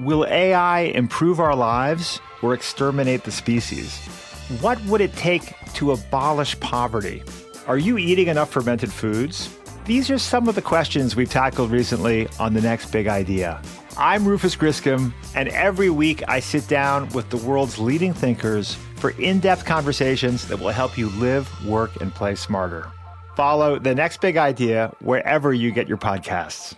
Will AI improve our lives or exterminate the species? What would it take to abolish poverty? Are you eating enough fermented foods? These are some of the questions we've tackled recently on The Next Big Idea. I'm Rufus Griscom, and every week I sit down with the world's leading thinkers for in-depth conversations that will help you live, work, and play smarter. Follow The Next Big Idea wherever you get your podcasts.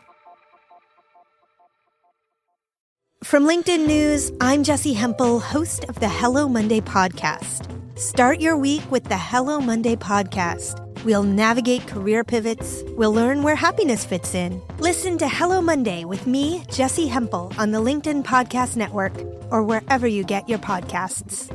From LinkedIn News, I'm Jessie Hempel, host of the Hello Monday podcast. Start your week with the Hello Monday podcast. We'll navigate career pivots. We'll learn where happiness fits in. Listen to Hello Monday with me, Jessie Hempel, on the LinkedIn Podcast Network or wherever you get your podcasts.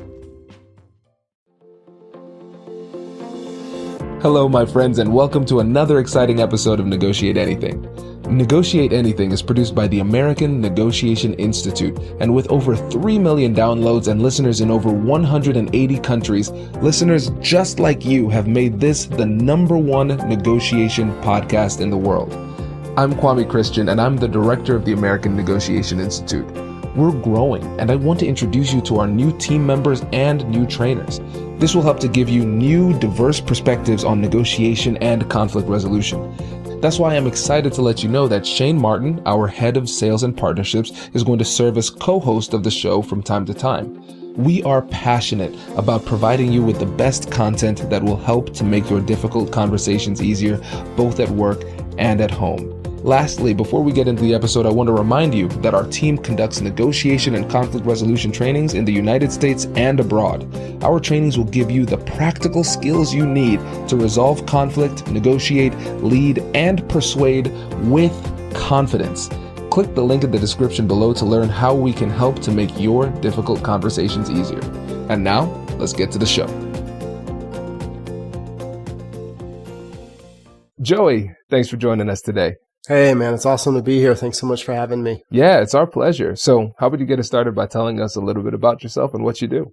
Hello, my friends, and welcome to another exciting episode of Negotiate Anything. Negotiate Anything is produced by the American Negotiation Institute, and with over 3 million downloads and listeners in over 180 countries, listeners just like you have made this the #1 negotiation podcast in the world. I'm Kwame Christian, and I'm the director of the American Negotiation Institute. We're growing, and I want to introduce you to our new team members and new trainers. This will help to give you new, diverse perspectives on negotiation and conflict resolution. That's why I'm excited to let you know that Shane Martin, our head of sales and partnerships, is going to serve as co-host of the show from time to time. We are passionate about providing you with the best content that will help to make your difficult conversations easier, both at work and at home. Lastly, before we get into the episode, I want to remind you that our team conducts negotiation and conflict resolution trainings in the United States and abroad. Our trainings will give you the practical skills you need to resolve conflict, negotiate, lead, and persuade with confidence. Click the link in the description below to learn how we can help to make your difficult conversations easier. And now, let's get to the show. Joey, thanks for joining us today. Hey, man, it's awesome to be here. Thanks so much for having me. Yeah, it's our pleasure. So how about you get us started by telling us a little bit about yourself and what you do?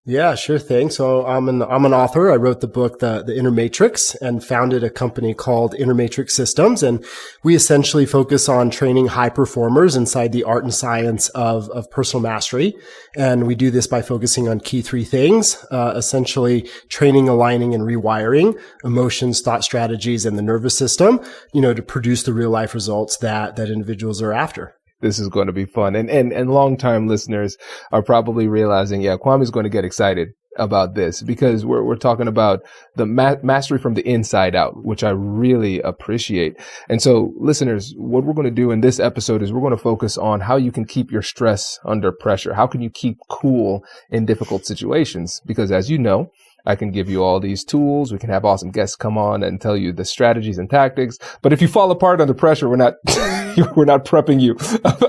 Yeah, sure thing. So I'm an author. I wrote the book, The Inner Matrix, and founded a company called Inner Matrix Systems. And we essentially focus on training high performers inside the art and science of personal mastery. And we do this by focusing on key 3 things, essentially training, aligning, and rewiring emotions, thought strategies, and the nervous system, to produce the real life results that individuals are after. This is going to be fun. And long-time listeners are probably realizing, Kwame's going to get excited about this because we're talking about the mastery from the inside out, which I really appreciate. And so listeners, what we're going to do in this episode is we're going to focus on how you can keep your stress under pressure. How can you keep cool in difficult situations? Because as you know, I can give you all these tools. We can have awesome guests come on and tell you the strategies and tactics. But if you fall apart under pressure, we're not prepping you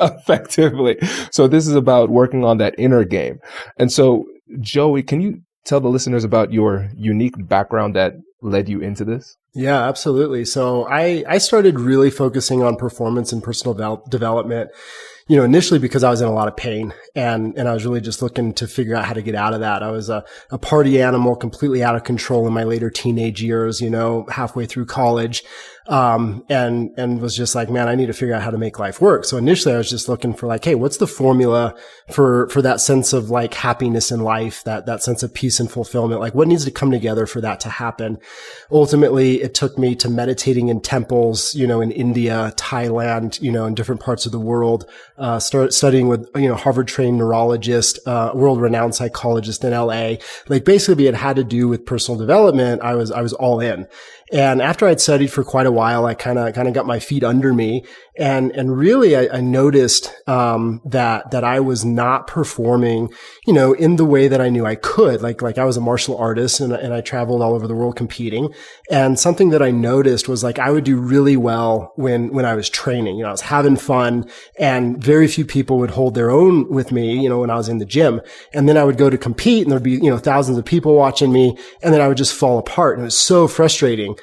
effectively. So this is about working on that inner game. And so, Joey, can you tell the listeners about your unique background that led you into this? Yeah, absolutely. So I started really focusing on performance and personal development, initially because I was in a lot of pain and I was really just looking to figure out how to get out of that. I was a party animal, completely out of control in my later teenage years, halfway through college. And was just like, man, I need to figure out how to make life work. So initially I was just looking for like, hey, what's the formula for that sense of like happiness in life, that sense of peace and fulfillment? Like what needs to come together for that to happen? Ultimately, it took me to meditating in temples, in India, Thailand, in different parts of the world, start studying with, Harvard trained neurologist, world renowned psychologist in LA. Like basically it had to do with personal development. I was all in. And after I'd studied for quite a while, I kind of got my feet under me. And really I noticed, that I was not performing, in the way that I knew I could. Like I was a martial artist and I traveled all over the world competing. And something that I noticed was like I would do really well when I was training. I was having fun and very few people would hold their own with me, when I was in the gym. And then I would go to compete and there'd be, thousands of people watching me and then I would just fall apart. And it was so frustrating.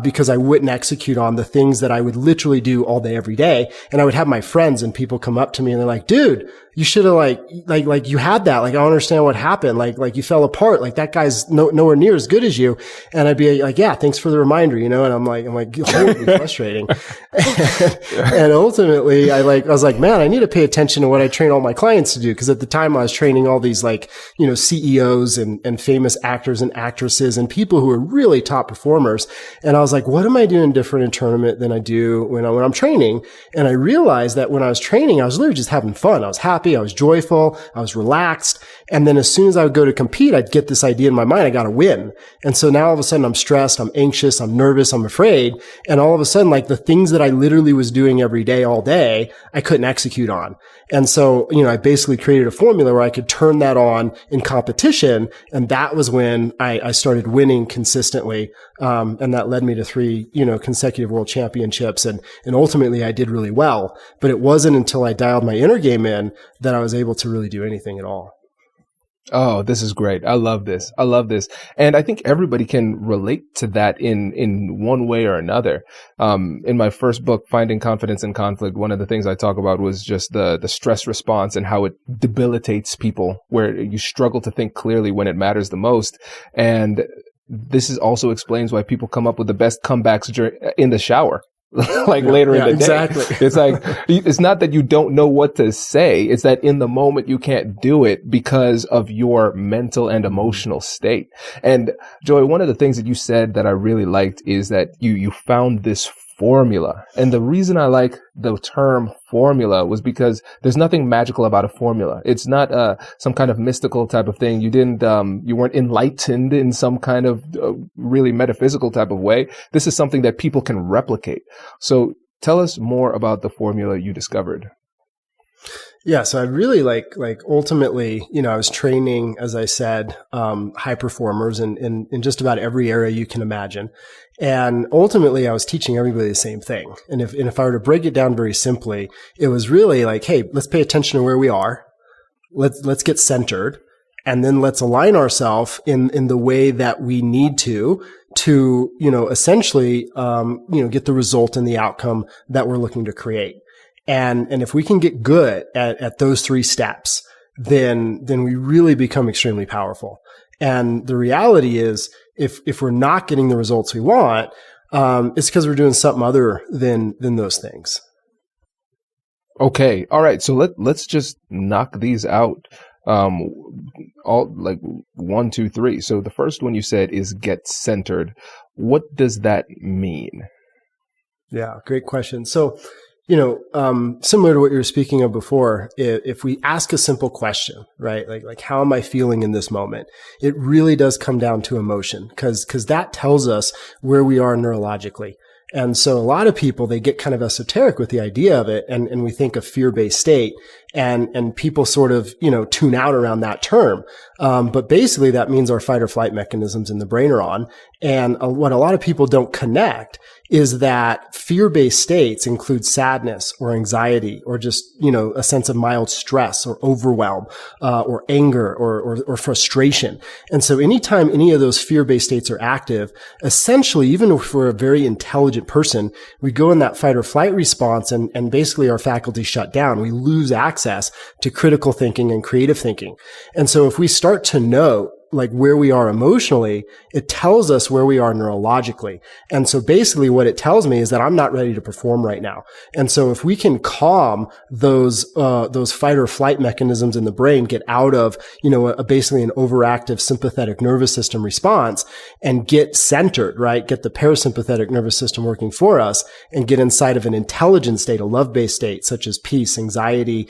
Because I wouldn't execute on the things that I would literally do all day, every day. And I would have my friends and people come up to me and they're like, dude, you should have like you had that. Like, I don't understand what happened. Like you fell apart. Like that guy's nowhere near as good as you. And I'd be like, yeah, thanks for the reminder, and I'm like, horribly frustrating. And ultimately I was like, man, I need to pay attention to what I train all my clients to do. Cause at the time I was training all these CEOs and famous actors and actresses and people who are really top performers. And I was like, what am I doing different in tournament than I do when I'm training? And I realized that when I was training, I was literally just having fun. I was happy. I was joyful. I was relaxed. And then as soon as I would go to compete, I'd get this idea in my mind, I got to win. And so now all of a sudden I'm stressed, I'm anxious, I'm nervous, I'm afraid. And all of a sudden, like the things that I literally was doing every day, all day, I couldn't execute on. And so, I basically created a formula where I could turn that on in competition. And that was when I started winning consistently. And that led me to 3, consecutive world championships. And ultimately I did really well, but it wasn't until I dialed my inner game in that I was able to really do anything at all. Oh, this is great. I love this. And I think everybody can relate to that in one way or another. In my first book, Finding Confidence in Conflict, one of the things I talk about was just the stress response and how it debilitates people, where you struggle to think clearly when it matters the most. And this also explains why people come up with the best comebacks in the shower. Later in the day. Exactly. It's like, it's not that you don't know what to say. It's that in the moment you can't do it because of your mental and emotional state. And Joy, one of the things that you said that I really liked is that you found this formula. And the reason I like the term formula was because there's nothing magical about a formula. It's not some kind of mystical type of thing. You weren't enlightened in some kind of really metaphysical type of way. This is something that people can replicate. So tell us more about the formula you discovered. Yeah. So I really ultimately, I was training, as I said, high performers in just about every area you can imagine. And ultimately I was teaching everybody the same thing. And if I were to break it down very simply, it was really like, hey, let's pay attention to where we are. Let's get centered. And then let's align ourselves in the way that we need to essentially, get the result and the outcome that we're looking to create. And if we can get good at those 3 steps, then we really become extremely powerful. And the reality is, if we're not getting the results we want, it's because we're doing something other than those things. Okay. All right. So let's just knock these out. All like 1, 2, 3. So the first one you said is get centered. What does that mean? Yeah, great question. So, similar to what you were speaking of before, if we ask a simple question, right? Like how am I feeling in this moment? It really does come down to emotion because that tells us where we are neurologically. And so a lot of people, they get kind of esoteric with the idea of it. And we think of fear-based state and people sort of, tune out around that term. But basically that means our fight or flight mechanisms in the brain are on. And what a lot of people don't connect is that fear-based states include sadness or anxiety or just, a sense of mild stress or overwhelm, or anger or frustration. And so anytime any of those fear-based states are active, essentially, even if we're a very intelligent person, we go in that fight or flight response and basically our faculties shut down. We lose access to critical thinking and creative thinking. And so if we start to know where we are emotionally, it tells us where we are neurologically. And so basically what it tells me is that I'm not ready to perform right now. And so if we can calm those fight or flight mechanisms in the brain, get out of, basically an overactive sympathetic nervous system response and get centered, right? Get the parasympathetic nervous system working for us and get inside of an intelligent state, a love-based state, such as peace, anxiety,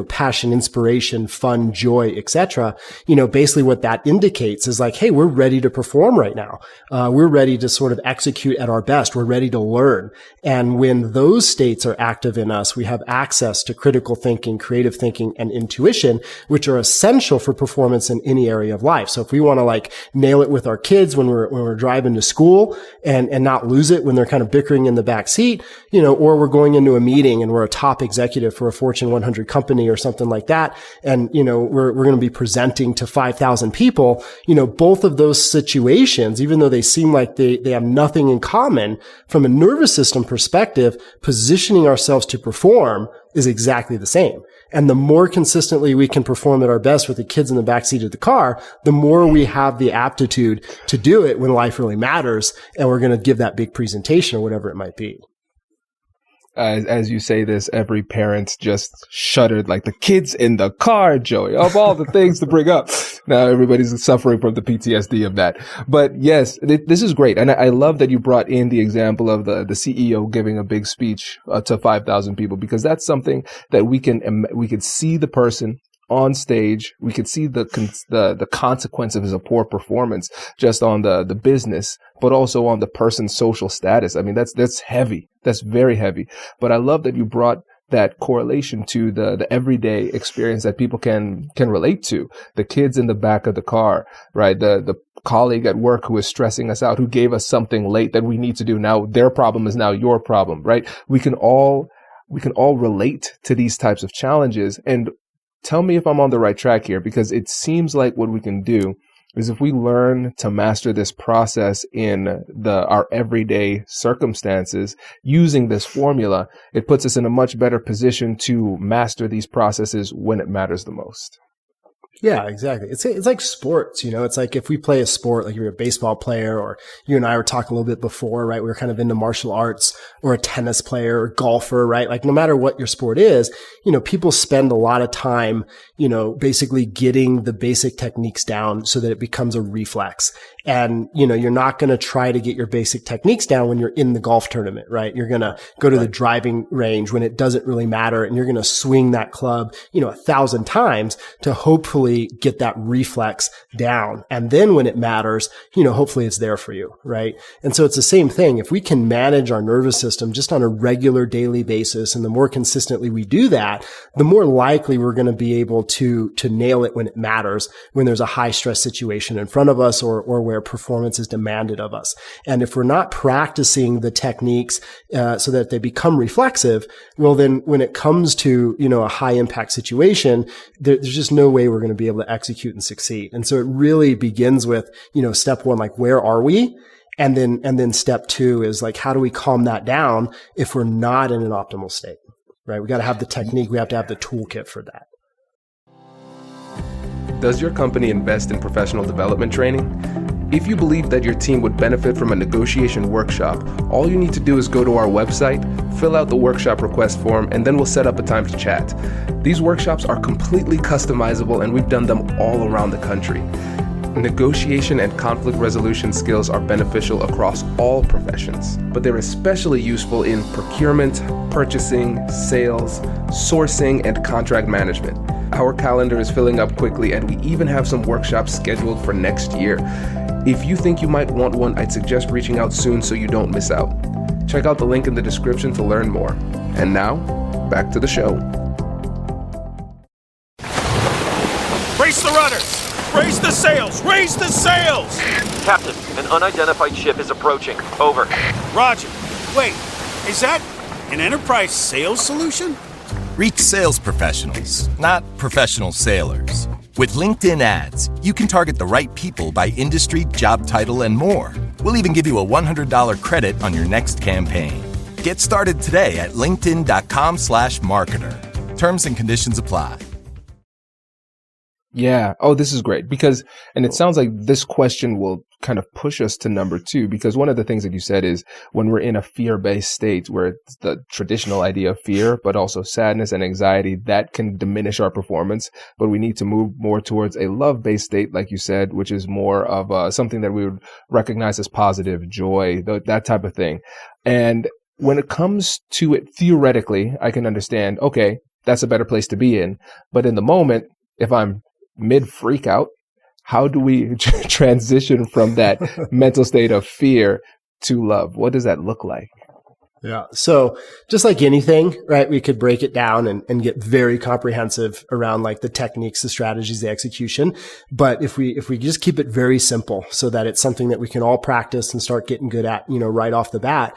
passion, inspiration, fun, joy, etc. Basically what that indicates is like, hey, we're ready to perform right now. We're ready to sort of execute at our best. We're ready to learn. And when those states are active in us, we have access to critical thinking, creative thinking, and intuition, which are essential for performance in any area of life. So if we want to nail it with our kids when we're driving to school and not lose it when they're kind of bickering in the back seat, or we're going into a meeting and we're a top executive for a Fortune 100 company or something like that. And, we're going to be presenting to 5,000 people. Both of those situations, even though they seem like they have nothing in common, from a nervous system perspective, positioning ourselves to perform is exactly the same. And the more consistently we can perform at our best with the kids in the backseat of the car, the more we have the aptitude to do it when life really matters. And we're going to give that big presentation or whatever it might be. As you say this, every parent just shuddered, like the kids in the car, Joey, of all the things to bring up. Now everybody's suffering from the PTSD of that. But yes, this is great. And I love that you brought in the example of the CEO giving a big speech to 5,000 people, because that's something that we could see the person on stage. We could see the consequences of poor performance just on the business, but also on the person's social status. I mean, that's heavy. That's very heavy. But I love that you brought that correlation to the everyday experience that people can relate to. The kids in the back of the car, right? The colleague at work who is stressing us out, who gave us something late that we need to do. Now their problem is now your problem, right? We can all relate to these types of challenges. And tell me if I'm on the right track here, because it seems like what we can do is, if we learn to master this process in our everyday circumstances using this formula, it puts us in a much better position to master these processes when it matters the most. Yeah, exactly. It's like sports, it's like if we play a sport, like you're a baseball player, or you and I were talking a little bit before, right? We were kind of into martial arts, or a tennis player or golfer, right? Like no matter what your sport is, people spend a lot of time, basically getting the basic techniques down so that it becomes a reflex. And, you're not going to try to get your basic techniques down when you're in the golf tournament, right? You're going to go to the driving range when it doesn't really matter, and you're going to swing that club, 1,000 times to hopefully get that reflex down. And then when it matters, hopefully it's there for you, right? And so it's the same thing. If we can manage our nervous system just on a regular daily basis, and the more consistently we do that, the more likely we're going to be able to nail it when it matters, when there's a high stress situation in front of us, or where performance is demanded of us. And if we're not practicing the techniques so that they become reflexive, well, then when it comes to, a high impact situation, there's just no way we're going to be able to execute and succeed. And so it really begins with, step one, like, where are we? And then step two is like, how do we calm that down if we're not in an optimal state, right? We got to have the technique. We have to have the toolkit for that. Does your company invest in professional development training? If you believe that your team would benefit from a negotiation workshop, all you need to do is go to our website, fill out the workshop request form, and then we'll set up a time to chat. These workshops are completely customizable, and we've done them all around the country. Negotiation and conflict resolution skills are beneficial across all professions, but they're especially useful in procurement, purchasing, sales, sourcing, and contract management. Our calendar is filling up quickly, and we even have some workshops scheduled for next year. If you think you might want one, I'd suggest reaching out soon so you don't miss out. Check out the link in the description to learn more. And now, back to the show. Brace the rudders! Raise the sails! Raise the sails! Captain, an unidentified ship is approaching. Over. Roger. Wait, is that an enterprise sales solution? Reach sales professionals, not professional sailors. With LinkedIn ads, you can target the right people by industry, job title, and more. We'll even give you a $100 credit on your next campaign. Get started today at linkedin.com/marketer. Terms and conditions apply. Yeah. Oh, this is great, because, and it sounds like this question will kind of push us to number two, because one of the things that you said is when we're in a fear-based state, where it's the traditional idea of fear, but also sadness and anxiety, that can diminish our performance. But we need to move more towards a love-based state, like you said, which is more of something that we would recognize as positive, joy, that type of thing. And when it comes to it, theoretically, I can understand, okay, that's a better place to be in. But in the moment, if I'm mid freak out, how do we transition from that mental state of fear to love? What does that look like? Yeah. So just like anything, right, we could break it down and get very comprehensive around like the techniques, the strategies, the execution. But if we just keep it very simple so that it's something that we can all practice and start getting good at, right off the bat,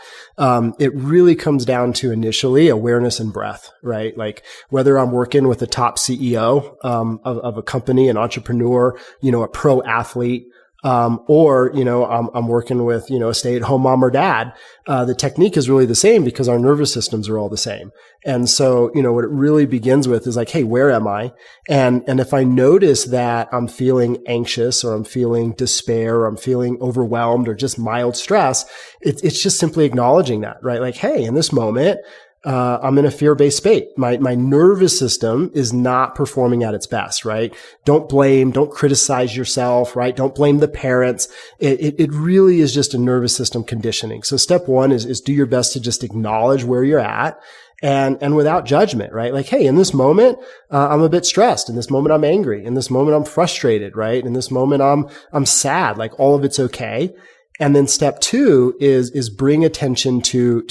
it really comes down to initially awareness and breath, right? Like whether I'm working with a top CEO, of a company, an entrepreneur, a pro athlete, Or, I'm working with, a stay-at-home mom or dad. The technique is really the same because our nervous systems are all the same. And so, what it really begins with is like, hey, where am I? And if I notice that I'm feeling anxious or I'm feeling despair or I'm feeling overwhelmed or just mild stress, it's just simply acknowledging that, right? Like, hey, in this moment, I'm in a fear-based state. My nervous system is not performing at its best, right? Don't blame, don't criticize yourself, right? Don't blame the parents. It really is just a nervous system conditioning. So step one is do your best to just acknowledge where you're at and without judgment, right? Like, hey, in this moment, I'm a bit stressed. In this moment, I'm angry. In this moment, I'm frustrated, right? In this moment, I'm sad. Like all of it's okay. And then step two is bring attention to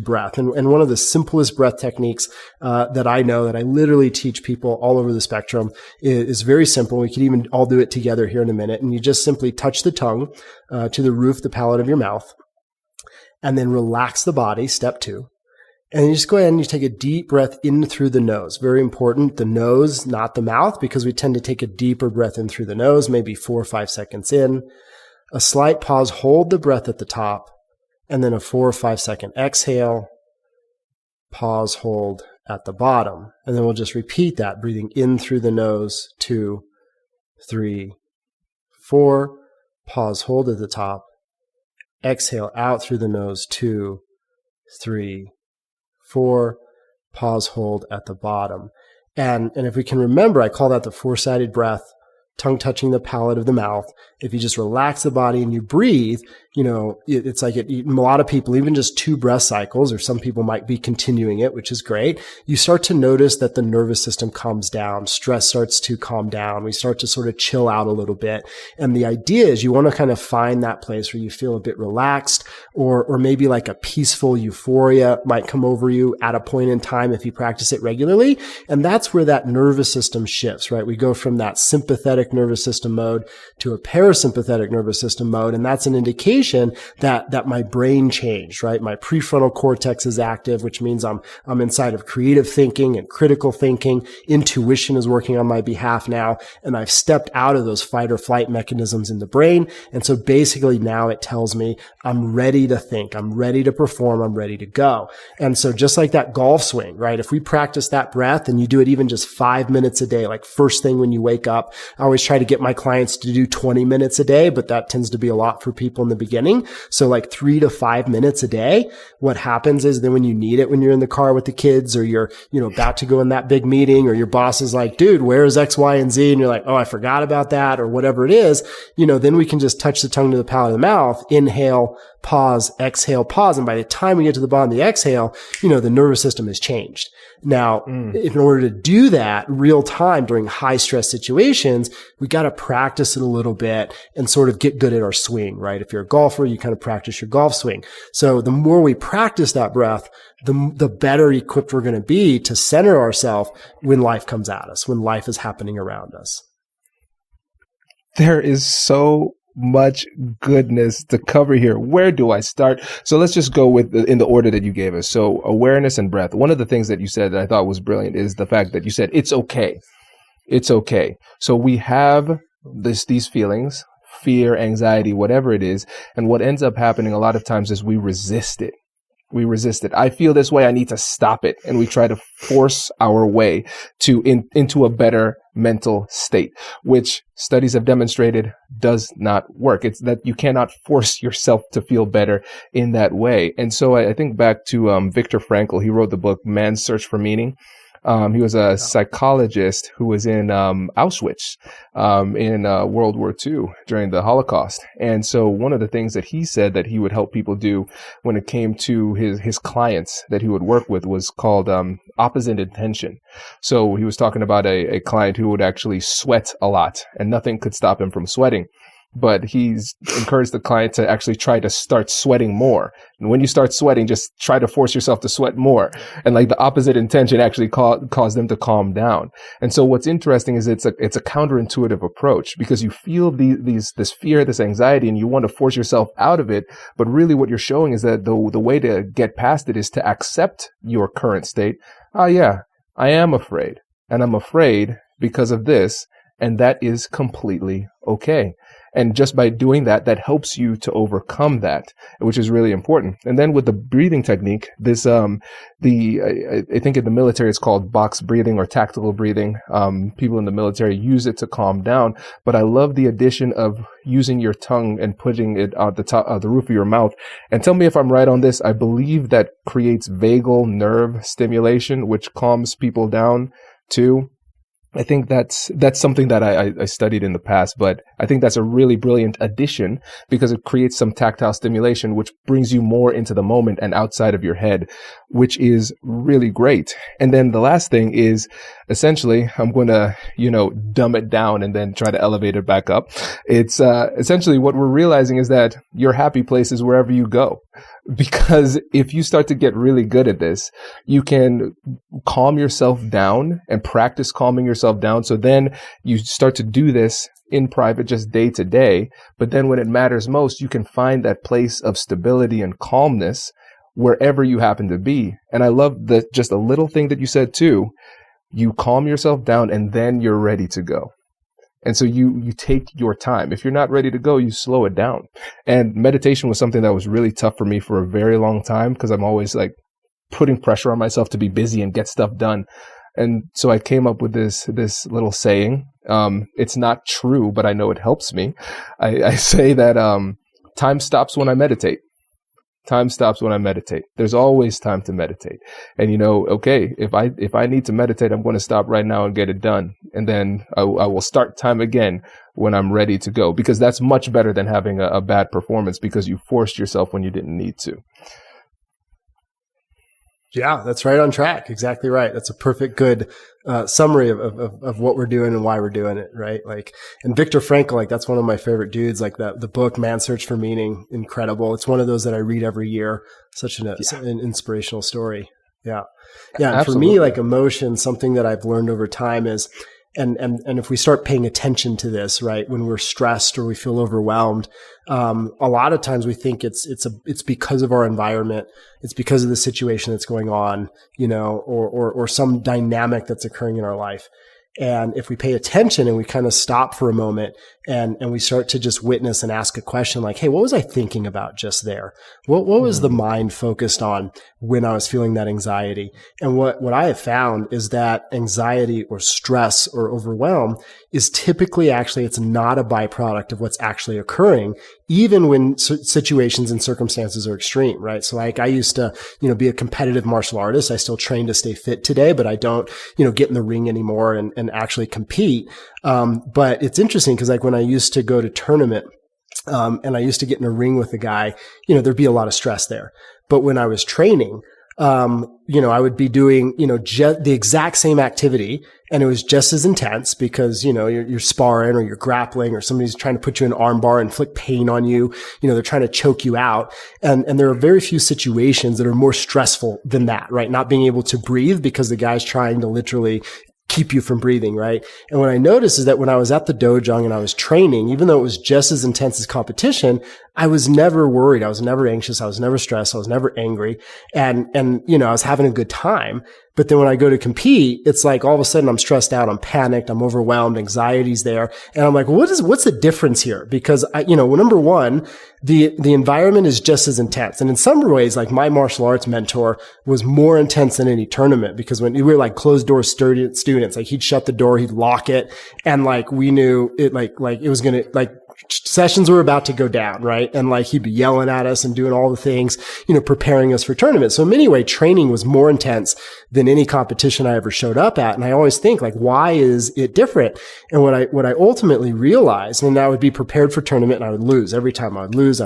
breath. And one of the simplest breath techniques, that I know that I literally teach people all over the spectrum is very simple. We could even all do it together here in a minute. And you just simply touch the tongue, to the roof, the palate of your mouth, and then relax the body. Step two. And you just go ahead and you take a deep breath in through the nose. Very important. The nose, not the mouth, because we tend to take a deeper breath in through the nose, maybe 4 or 5 seconds in. A slight pause, hold the breath at the top, and then a 4 or 5 second exhale, pause, hold at the bottom. And then we'll just repeat that, breathing in through the nose, 2, 3, 4, pause, hold at the top, exhale out through the nose, 2, 3, 4, pause, hold at the bottom. And if we can remember, I call that the 4-sided breath, tongue touching the palate of the mouth. If you just relax the body and you breathe, it's like a lot of people, even just 2 breath cycles, or some people might be continuing it, which is great. You start to notice that the nervous system calms down. Stress starts to calm down. We start to sort of chill out a little bit. And the idea is you want to kind of find that place where you feel a bit relaxed, or maybe like a peaceful euphoria might come over you at a point in time if you practice it regularly. And that's where that nervous system shifts, right? We go from that sympathetic nervous system mode to a parasympathetic nervous system mode. And that's an indication that my brain changed, right? My prefrontal cortex is active, which means I'm inside of creative thinking and critical thinking. Intuition is working on my behalf now. And I've stepped out of those fight or flight mechanisms in the brain. And so basically now it tells me I'm ready to think, I'm ready to perform, I'm ready to go. And so just like that golf swing, right? If we practice that breath and you do it even just 5 minutes a day, like first thing when you wake up, I always try to get my clients to do 20 minutes a day, but that tends to be a lot for people in the beginning. So like 3 to 5 minutes a day. What happens is then when you need it, when you're in the car with the kids or you're, about to go in that big meeting, or your boss is like, dude, where's X, Y, and Z? And you're like, oh, I forgot about that, or whatever it is, then we can just touch the tongue to the palate of the mouth, inhale, pause, exhale, pause. And by the time we get to the bottom of the exhale, the nervous system has changed. Now, in order to do that real time during high stress situations, we got to practice it a little bit and sort of get good at our swing, right? If you're a golfer, you kind of practice your golf swing. So the more we practice that breath, the better equipped we're going to be to center ourselves when life comes at us, when life is happening around us. There is so much goodness to cover here. Where do I start? So let's just go in the order that you gave us. So awareness and breath. One of the things that you said that I thought was brilliant is the fact that you said, it's okay. It's okay. So we have these feelings, fear, anxiety, whatever it is. And what ends up happening a lot of times is we resist it. We resist it. I feel this way. I need to stop it. And we try to force our way into a better mental state, which studies have demonstrated does not work. It's that you cannot force yourself to feel better in that way. And so I think back to Viktor Frankl. He wrote the book Man's Search for Meaning. He was a psychologist who was in Auschwitz in World War II during the Holocaust. And so one of the things that he said that he would help people do when it came to his clients that he would work with was called opposite intention. So he was talking about a client who would actually sweat a lot and nothing could stop him from sweating. But he's encouraged the client to actually try to start sweating more. And when you start sweating, just try to force yourself to sweat more. And like the opposite intention actually caused them to calm down. And so what's interesting is it's a counterintuitive approach because you feel this fear, this anxiety, and you want to force yourself out of it. But really what you're showing is that the way to get past it is to accept your current state. Yeah, I am afraid. And I'm afraid because of this. And that is completely okay. And just by doing that, that helps you to overcome that, which is really important. And then with the breathing technique, this, I think in the military it's called box breathing or tactical breathing. People in the military use it to calm down. But I love the addition of using your tongue and putting it on the top of the roof of your mouth. And tell me if I'm right on this. I believe that creates vagal nerve stimulation, which calms people down too. I think that's something that I studied in the past, but I think that's a really brilliant addition because it creates some tactile stimulation, which brings you more into the moment and outside of your head, which is really great. And then the last thing is essentially, I'm going to, dumb it down and then try to elevate it back up. It's essentially what we're realizing is that your happy place is wherever you go. Because if you start to get really good at this, you can calm yourself down and practice calming yourself down. So then you start to do this in private, just day to day. But then when it matters most, you can find that place of stability and calmness wherever you happen to be. And I love that just a little thing that you said too. You calm yourself down and then you're ready to go. And so you take your time. If you're not ready to go, you slow it down. And meditation was something that was really tough for me for a very long time because I'm always like putting pressure on myself to be busy and get stuff done. And so I came up with this little saying. It's not true, but I know it helps me. I say that time stops when I meditate. Time stops when I meditate. There's always time to meditate. And okay, if I need to meditate, I'm going to stop right now and get it done. And then I will start time again when I'm ready to go, because that's much better than having a bad performance because you forced yourself when you didn't need to. Yeah, that's right on track. Exactly right. That's a perfect, good summary of what we're doing and why we're doing it, right? And Viktor Frankl, that's one of my favorite dudes. The book Man's Search for Meaning, incredible. It's one of those that I read every year. Such an inspirational story. Yeah. Yeah. And for me, emotion, something that I've learned over time is, and if we start paying attention to this, right, when we're stressed or we feel overwhelmed, a lot of times we think it's because of our environment, it's because of the situation that's going on, or some dynamic that's occurring in our life. And if we pay attention and we kind of stop for a moment and we start to just witness and ask a question like, hey, what was I thinking about just there? What was the mind focused on when I was feeling that anxiety? And what I have found is that anxiety or stress or overwhelm is typically it's not a byproduct of what's actually occurring, even when situations and circumstances are extreme, right? So I used to, be a competitive martial artist. I still train to stay fit today, but I don't, get in the ring anymore and actually compete. But it's interesting because when I used to go to tournament, and I used to get in a ring with a guy, there'd be a lot of stress there. But when I was training, I would be doing, the exact same activity, and it was just as intense because, you're sparring or you're grappling or somebody's trying to put you in an arm bar and inflict pain on you. They're trying to choke you out. And there are very few situations that are more stressful than that, right? Not being able to breathe because the guy's trying to literally keep you from breathing, right? And what I noticed is that when I was at the dojo and I was training, even though it was just as intense as competition, I was never worried. I was never anxious. I was never stressed. I was never angry. And I was having a good time. But then when I go to compete, it's like all of a sudden I'm stressed out. I'm panicked. I'm overwhelmed. Anxiety's there. And I'm like, what's the difference here? Because number one, the environment is just as intense. And in some ways, my martial arts mentor was more intense than any tournament because when we were closed door students, he'd shut the door, he'd lock it. And we knew it, it was going to, sessions were about to go down, right? And he'd be yelling at us and doing all the things, preparing us for tournaments. So in many ways, training was more intense than any competition I ever showed up at. And I always think why is it different? And what I ultimately realized, and I would be prepared for tournament and I would lose every time. I would lose.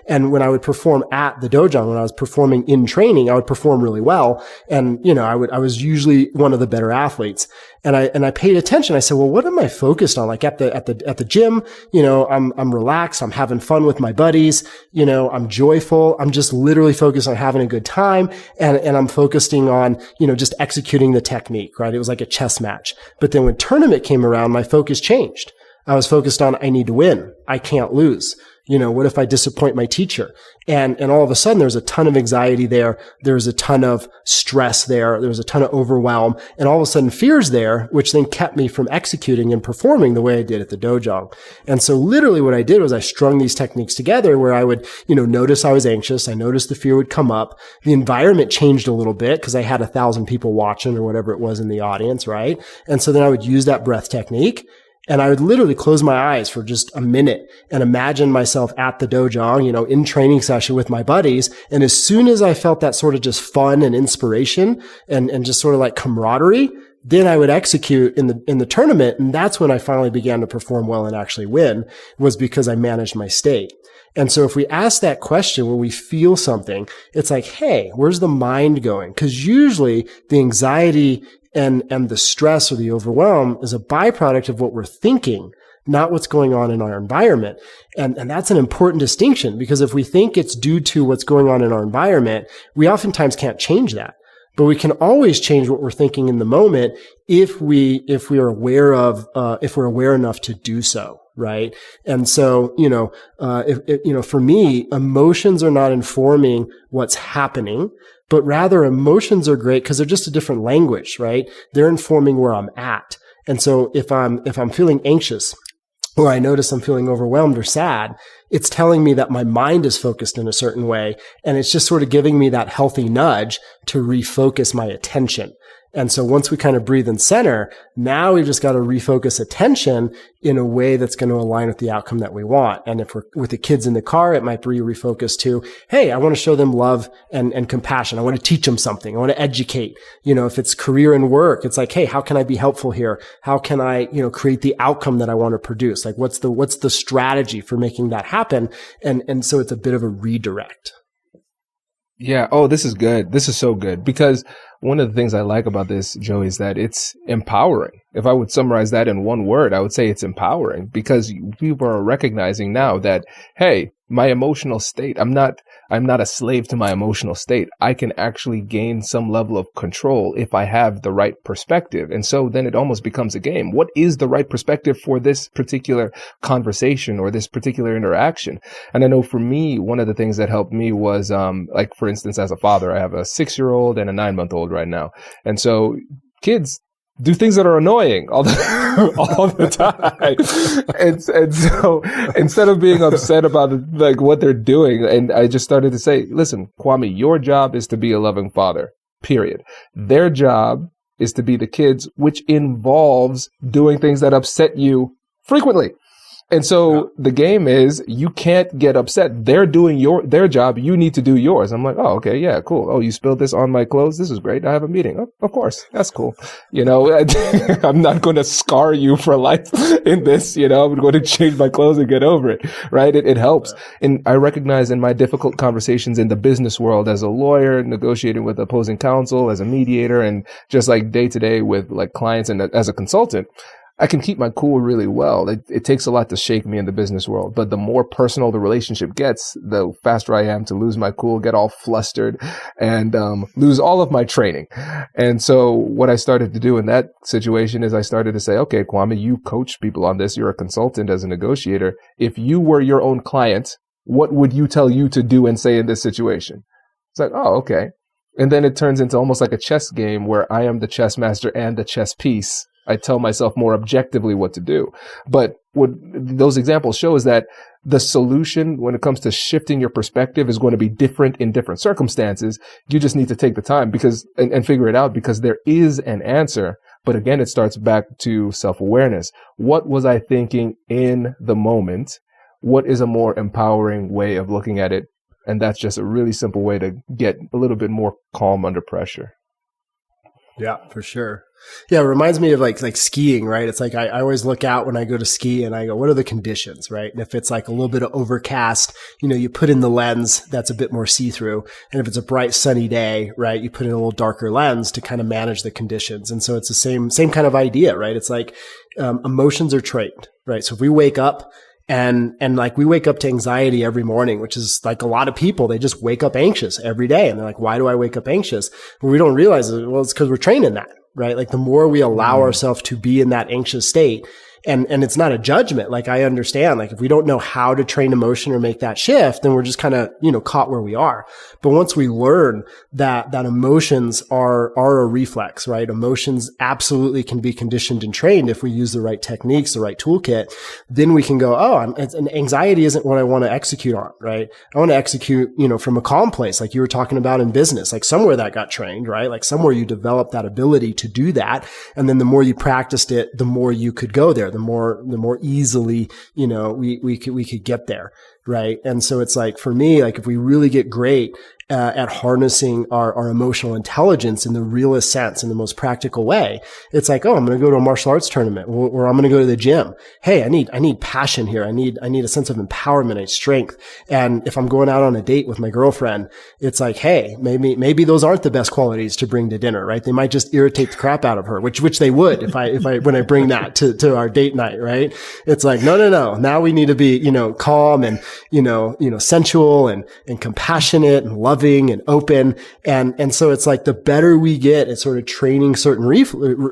And when I would perform at the dojo, when I was performing in training, I would perform really well. And, I was usually one of the better athletes. And I paid attention. I said, well, what am I focused on? At the gym, I'm relaxed. I'm having fun with my buddies. I'm joyful. I'm just literally focused on having a good time. And I'm focusing on, just executing the technique, right? It was like a chess match. But then when tournament came around, my focus changed. I was focused on, I need to win. I can't lose. What if I disappoint my teacher? And all of a sudden there's a ton of anxiety there. There's a ton of stress there. There's a ton of overwhelm, and all of a sudden fear's there, which then kept me from executing and performing the way I did at the dojo. And so literally what I did was I strung these techniques together where I would, notice I was anxious. I noticed the fear would come up. The environment changed a little bit because I had 1,000 people watching or whatever it was in the audience, right? And so then I would use that breath technique. And I would literally close my eyes for just a minute and imagine myself at the dojo, in training session with my buddies. And as soon as I felt that sort of just fun and inspiration and just sort of like camaraderie, then I would execute in the tournament. And that's when I finally began to perform well and actually win, was because I managed my state. And so if we ask that question when we feel something, it's like, hey, where's the mind going? Because usually the anxiety and the stress or the overwhelm is a byproduct of what we're thinking, not what's going on in our environment. And that's an important distinction, because if we think it's due to what's going on in our environment, we oftentimes can't change that. But we can always change what we're thinking in the moment if we are aware of, if we're aware enough to do so. Right. And so, for me, emotions are not informing what's happening, but rather emotions are great because they're just a different language, right? They're informing where I'm at. And so if I'm feeling anxious, or I notice I'm feeling overwhelmed or sad, it's telling me that my mind is focused in a certain way. And it's just sort of giving me that healthy nudge to refocus my attention. And so once we kind of breathe and center, now we've just got to refocus attention in a way that's going to align with the outcome that we want. And if we're with the kids in the car, it might be refocused to, hey, I want to show them love and compassion. I want to teach them something. I want to educate. If it's career and work, it's like, hey, how can I be helpful here? How can I, create the outcome that I want to produce? Like, what's the strategy for making that happen? And so it's a bit of a redirect. Yeah. Oh, this is good. This is so good, because one of the things I like about this, Joey, is that it's empowering. If I would summarize that in one word, I would say it's empowering, because people are recognizing now that, hey, my emotional state, I'm not a slave to my emotional state. I can actually gain some level of control if I have the right perspective. And so then it almost becomes a game. What is the right perspective for this particular conversation or this particular interaction? And I know for me, one of the things that helped me was, like, for instance, as a father, I have a 6-year-old and a 9-month-old right now. And so kids do things that are annoying all the time. And so instead of being upset about like what they're doing, and I just started to say, listen, Kwame, your job is to be a loving father, period. Their job is to be the kids, which involves doing things that upset you frequently. And so the game is, you can't get upset. They're doing their job. You need to do yours. I'm like, oh, okay, yeah, cool. Oh, you spilled this on my clothes. This is great. I have a meeting. Oh, of course. That's cool. I'm not going to scar you for life in this. I'm going to change my clothes and get over it. Right. It helps. And I recognize in my difficult conversations in the business world, as a lawyer, negotiating with opposing counsel, as a mediator, and just like day to day with like clients and as a consultant, I can keep my cool really well. It takes a lot to shake me in the business world, but the more personal the relationship gets, the faster I am to lose my cool, get all flustered, and lose all of my training. And so what I started to do in that situation is I started to say, okay, Kwame, you coach people on this. You're a consultant as a negotiator. If you were your own client, what would you tell you to do and say in this situation? It's like, oh, okay. And then it turns into almost like a chess game where I am the chess master and the chess piece. I tell myself more objectively what to do. But what those examples show is that the solution when it comes to shifting your perspective is going to be different in different circumstances. You just need to take the time and figure it out, because there is an answer. But again, it starts back to self-awareness. What was I thinking in the moment? What is a more empowering way of looking at it? And that's just a really simple way to get a little bit more calm under pressure. Yeah, for sure. Yeah, it reminds me of like skiing, right? It's like I always look out when I go to ski and I go, what are the conditions, right? And if it's like a little bit of overcast, you put in the lens that's a bit more see-through. And if it's a bright sunny day, right, you put in a little darker lens to kind of manage the conditions. And so it's the same kind of idea, right? It's like emotions are trained, right? So if we wake up and like we wake up to anxiety every morning, which is like a lot of people, they just wake up anxious every day. And they're like, why do I wake up anxious? But we don't realize it. Well, it's because we're trained in that, right? Like the more we allow ourselves to be in that anxious state, And it's not a judgment. Like, I understand, like, if we don't know how to train emotion or make that shift, then we're just kind of, caught where we are. But once we learn that emotions are a reflex, right? Emotions absolutely can be conditioned and trained if we use the right techniques, the right toolkit. Then we can go, and anxiety isn't what I want to execute on, right? I want to execute, from a calm place, like you were talking about in business, like somewhere that got trained, right? Like somewhere you develop that ability to do that. And then the more you practiced it, the more you could go there, the more easily, we could get there. Right. And so it's like, for me, like, if we really get great at harnessing our emotional intelligence in the realest sense, in the most practical way, it's like, I'm going to go to a martial arts tournament, or I'm going to go to the gym. Hey, I need passion here. I need a sense of empowerment and strength. And if I'm going out on a date with my girlfriend, it's like, hey, maybe those aren't the best qualities to bring to dinner, right? They might just irritate the crap out of her, which they would when I bring that to our date night, right? It's like, no. Now we need to be, calm and, sensual and compassionate and loving and open. And so it's like, the better we get at sort of training certain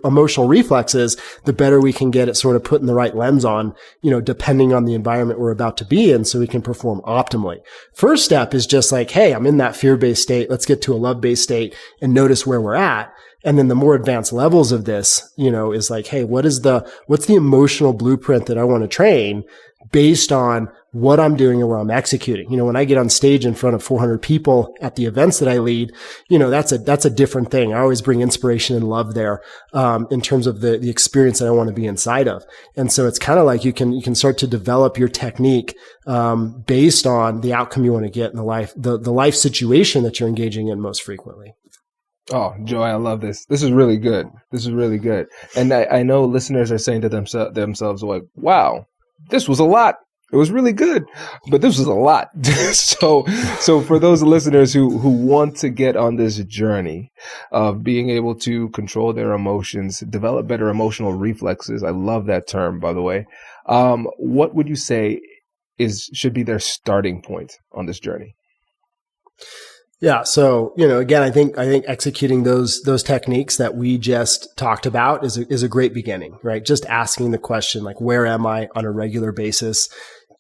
emotional reflexes, the better we can get at sort of putting the right lens on, depending on the environment we're about to be in, so we can perform optimally. First step is just like, hey, I'm in that fear-based state. Let's get to a love-based state and notice where we're at. And then the more advanced levels of this, is like, hey, what's the emotional blueprint that I want to train based on what I'm doing and where I'm executing? When I get on stage in front of 400 people at the events that I lead, that's a different thing. I always bring inspiration and love there, in terms of the experience that I want to be inside of. And so it's kind of like you can start to develop your technique, based on the outcome you want to get in the life situation that you're engaging in most frequently. Oh, Joey, I love this. This is really good. And I know listeners are saying to themselves, like, wow, this was a lot. It was really good, but this was a lot. So for those listeners who want to get on this journey of being able to control their emotions, develop better emotional reflexes — I love that term, by the way — what would you say should be their starting point on this journey? Yeah. So, again, I think executing those techniques that we just talked about is a great beginning, right? Just asking the question, like, where am I on a regular basis?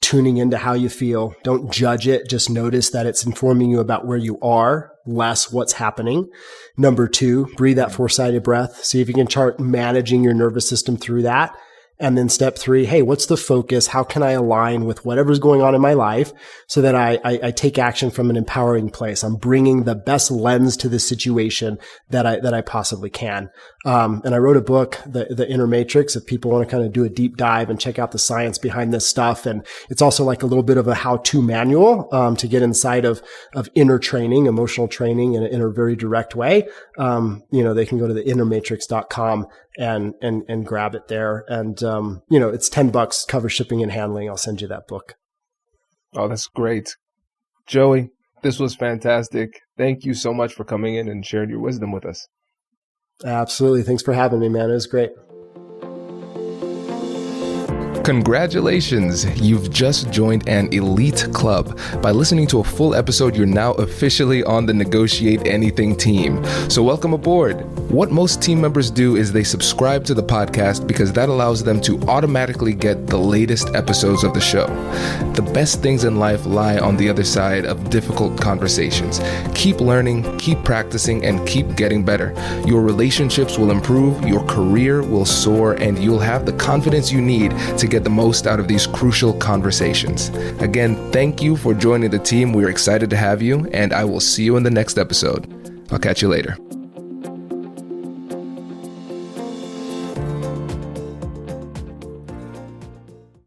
Tuning into how you feel. Don't judge it. Just notice that it's informing you about where you are, less what's happening. Number 2, breathe that 4-sided breath. See if you can start managing your nervous system through that. And then step 3, hey, what's the focus? How can I align with whatever's going on in my life so that I take action from an empowering place? I'm bringing the best lens to the situation that I possibly can. And I wrote a book, The Inner Matrix, if people want to kind of do a deep dive and check out the science behind this stuff. And it's also like a little bit of a how-to manual, to get inside of inner training, emotional training in a very direct way. They can go to theinnermatrix.com and grab it there. And, it's $10, cover shipping and handling. I'll send you that book. Oh, that's great. Joey, this was fantastic. Thank you so much for coming in and sharing your wisdom with us. Absolutely. Thanks for having me, man. It was great. Congratulations! You've just joined an elite club. By listening to a full episode, you're now officially on the Negotiate Anything team. So welcome aboard. What most team members do is they subscribe to the podcast because that allows them to automatically get the latest episodes of the show. The best things in life lie on the other side of difficult conversations. Keep learning, keep practicing, and keep getting better. Your relationships will improve, your career will soar, and you'll have the confidence you need to get the most out of these crucial conversations. Again, thank you for joining the team. We're excited to have you, and I will see you in the next episode. I'll catch you later.